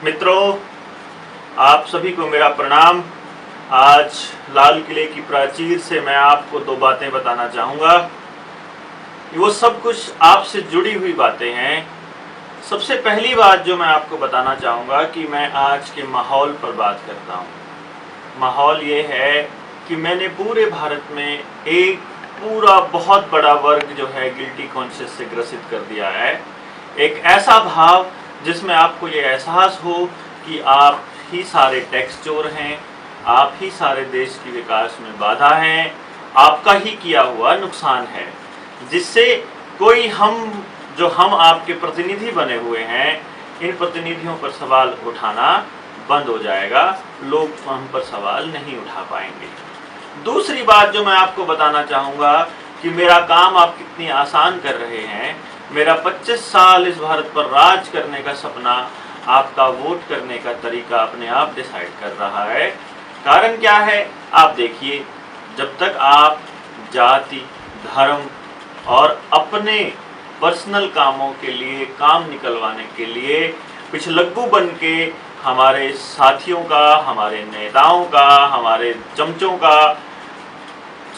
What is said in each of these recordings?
मित्रों, आप सभी को मेरा प्रणाम। आज लाल किले की प्राचीर से मैं आपको दो बातें बताना चाहूँगा। वो सब कुछ आपसे जुड़ी हुई बातें हैं। सबसे पहली बात जो मैं आपको बताना चाहूँगा कि मैं आज के माहौल पर बात करता हूँ। माहौल ये है कि मैंने पूरे भारत में एक पूरा बहुत बड़ा वर्ग जो है गिल्टी कॉन्शियस से ग्रसित कर दिया है। एक ऐसा भाव जिसमें आपको ये एहसास हो कि आप ही सारे टैक्स चोर हैं, आप ही सारे देश की विकास में बाधा हैं, आपका ही किया हुआ नुकसान है, जिससे कोई हम आपके प्रतिनिधि बने हुए हैं, इन प्रतिनिधियों पर सवाल उठाना बंद हो जाएगा। लोग हम पर सवाल नहीं उठा पाएंगे। दूसरी बात जो मैं आपको बताना चाहूँगा कि मेरा काम आप कितनी आसान कर रहे हैं। मेरा 25 साल इस भारत पर राज करने का सपना आपका वोट करने का तरीका अपने आप डिसाइड कर रहा है। कारण क्या है? आप देखिए, जब तक आप जाति, धर्म और अपने पर्सनल कामों के लिए, काम निकलवाने के लिए पिछलग्गू बन के हमारे साथियों का, हमारे नेताओं का, हमारे चमचों का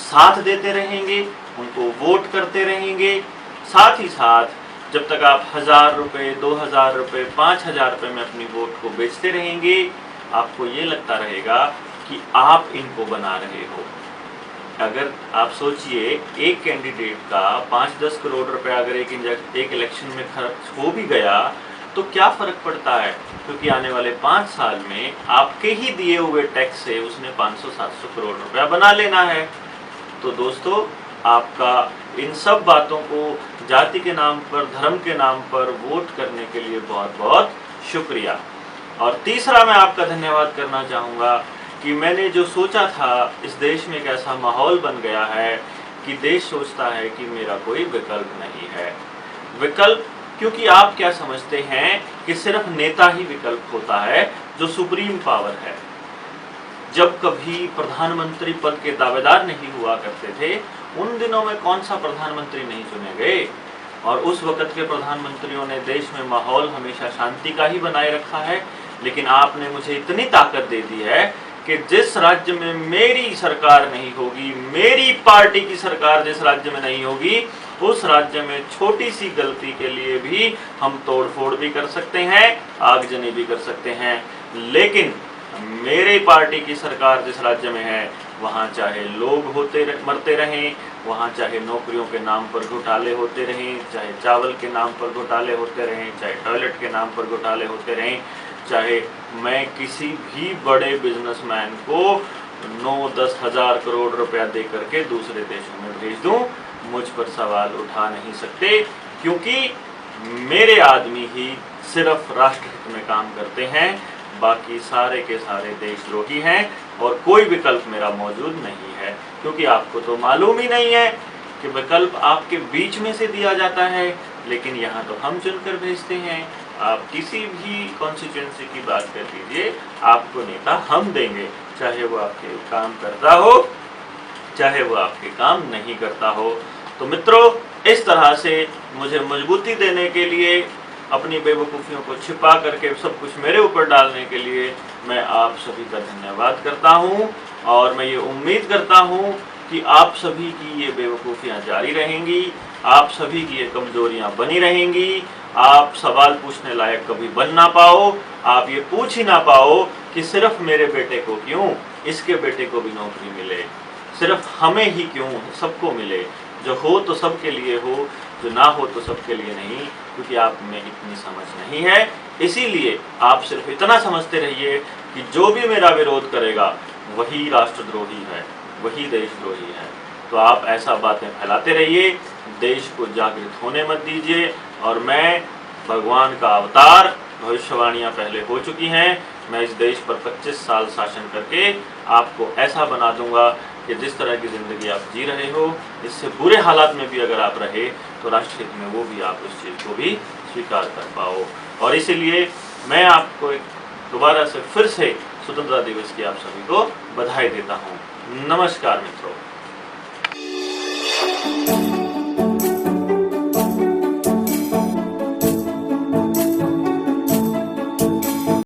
साथ देते रहेंगे, उनको वोट करते रहेंगे, साथ ही साथ जब तक आप 1000 रुपये, 2000 रुपये, 5000 रुपये में अपनी वोट को बेचते रहेंगे, आपको ये लगता रहेगा कि आप इनको बना रहे हो। अगर आप सोचिए, एक कैंडिडेट का 5-10 करोड़ रुपया अगर एक इलेक्शन में खर्च हो भी गया तो क्या फ़र्क पड़ता है, क्योंकि आने वाले 5 साल में आपके ही दिए हुए टैक्स से उसने 500-700 करोड़ रुपया बना लेना है। तो दोस्तों, आपका इन सब बातों को जाति के नाम पर, धर्म के नाम पर वोट करने के लिए बहुत बहुत शुक्रिया। और तीसरा, मैं आपका धन्यवाद करना चाहूँगा कि मैंने जो सोचा था, इस देश में एक ऐसा माहौल बन गया है कि देश सोचता है कि मेरा कोई विकल्प नहीं है। विकल्प, क्योंकि आप क्या समझते हैं कि सिर्फ नेता ही विकल्प होता है जो सुप्रीम पावर है। जब कभी प्रधानमंत्री पद के दावेदार नहीं हुआ करते थे, उन दिनों में कौन सा प्रधानमंत्री नहीं चुने गए, और उस वक्त के प्रधानमंत्रियों ने देश में माहौल हमेशा शांति का ही बनाए रखा है। लेकिन आपने मुझे इतनी ताकत दे दी है कि जिस राज्य में मेरी सरकार नहीं होगी, मेरी पार्टी की सरकार जिस राज्य में नहीं होगी, उस राज्य में छोटी सी गलती के लिए भी हम तोड़फोड़ भी कर सकते हैं, आगजनी भी कर सकते हैं। लेकिन मेरे पार्टी की सरकार जिस राज्य में है, वहाँ चाहे लोग मरते रहें, वहाँ चाहे नौकरियों के नाम पर घोटाले होते रहें, चाहे चावल के नाम पर घोटाले होते रहें, चाहे टॉयलेट के नाम पर घोटाले होते रहें, चाहे मैं किसी भी बड़े बिजनेसमैन को 9-10 हज़ार करोड़ रुपया दे करके दूसरे देशों में भेज दूं, मुझ पर सवाल उठा नहीं सकते, क्योंकि मेरे आदमी ही सिर्फ राष्ट्रहित में काम करते हैं, बाकी सारे के सारे देशद्रोही हैं, और कोई विकल्प मेरा मौजूद नहीं है। क्योंकि आपको तो मालूम ही नहीं है कि विकल्प आपके बीच में से दिया जाता है, लेकिन यहाँ तो हम चुनकर भेजते हैं। आप किसी भी कॉन्स्टिट्यूएंसी की बात कर लीजिए, आपको नेता हम देंगे, चाहे वो आपके काम करता हो, चाहे वो आपके काम नहीं करता हो। तो मित्रों, इस तरह से मुझे मजबूती देने के लिए, अपनी बेवकूफ़ियों को छिपा करके सब कुछ मेरे ऊपर डालने के लिए मैं आप सभी का धन्यवाद करता हूं, और मैं ये उम्मीद करता हूं कि आप सभी की ये बेवकूफ़ियां जारी रहेंगी, आप सभी की ये कमज़ोरियां बनी रहेंगी, आप सवाल पूछने लायक कभी बन ना पाओ, आप ये पूछ ही ना पाओ कि सिर्फ मेरे बेटे को क्यों, इसके बेटे को भी नौकरी मिले, सिर्फ हमें ही क्यों, सबको मिले। जो हो तो सबके लिए हो, जो ना हो तो सबके लिए नहीं, क्योंकि आप में इतनी समझ नहीं है। इसीलिए आप सिर्फ इतना समझते रहिए कि जो भी मेरा विरोध करेगा वही राष्ट्रद्रोही है, वही देशद्रोही है। तो आप ऐसा बातें फैलाते रहिए, देश को जागृत होने मत दीजिए। और मैं भगवान का अवतार, भविष्यवाणियाँ पहले हो चुकी हैं, मैं इस देश पर 25 साल शासन करके आपको ऐसा बना दूंगा कि जिस तरह की ज़िंदगी आप जी रहे हो, इससे बुरे हालात में भी अगर आप रहे तो राष्ट्रहित में वो भी आप उस चीज़ को भी स्वीकार कर पाओ। और इसीलिए मैं आपको दोबारा से फिर से स्वतंत्रता दिवस की आप सभी को बधाई देता हूँ। नमस्कार मित्रों।